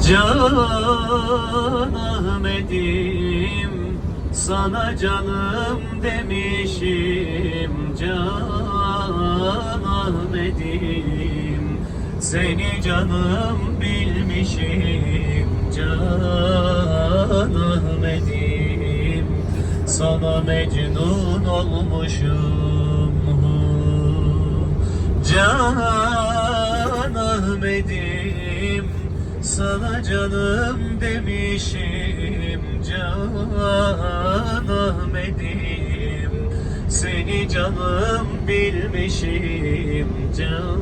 Can Ahmet'im, sana canım demişim. Can Ahmet'im, seni canım bilmişim. Can Ahmet'im, sana mecnun olmuşum. Can Ahmet'im, sana canım demişim. Can Ahmet'im, seni canım bilmişim. Can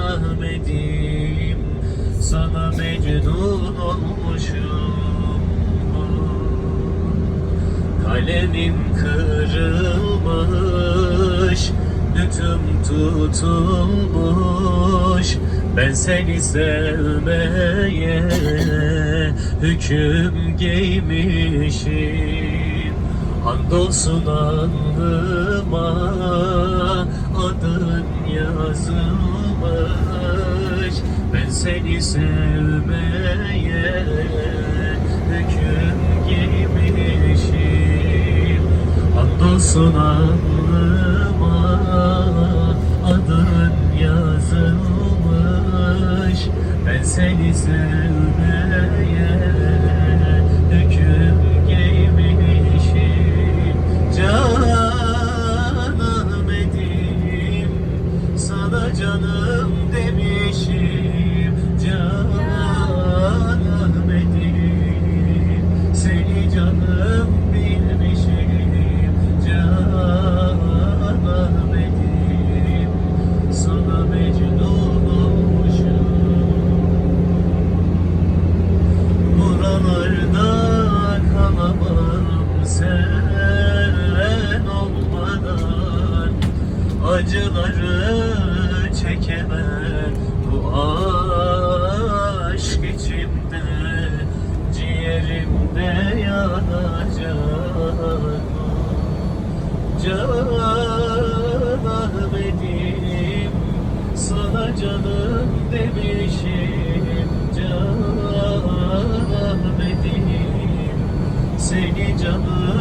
Ahmet'im, sana mecnun olmuşum. Kalemim kırılmış, lütüm tutulmuş. Ben seni sevmeye hüküm giymişim. Andolsun alnıma adın yazılmış. Ben seni sevmeye hüküm giymişim. Andolsun alnıma adın yazılmış. Ben seni sevmeye hüküm giymişim. Can Ahmet'im, sana canım demişim. Can Ahmet'im, seni canım bilmişim. Can Ahmet'im, sana mecnun olmuşum. Buralarda kalamam sen olmadan. Acıları çekemem bu aşk içimde. Ciğerimde yanacak. Can Ahmet'im, sana canım demişim. Can Ahmet'im, seni canım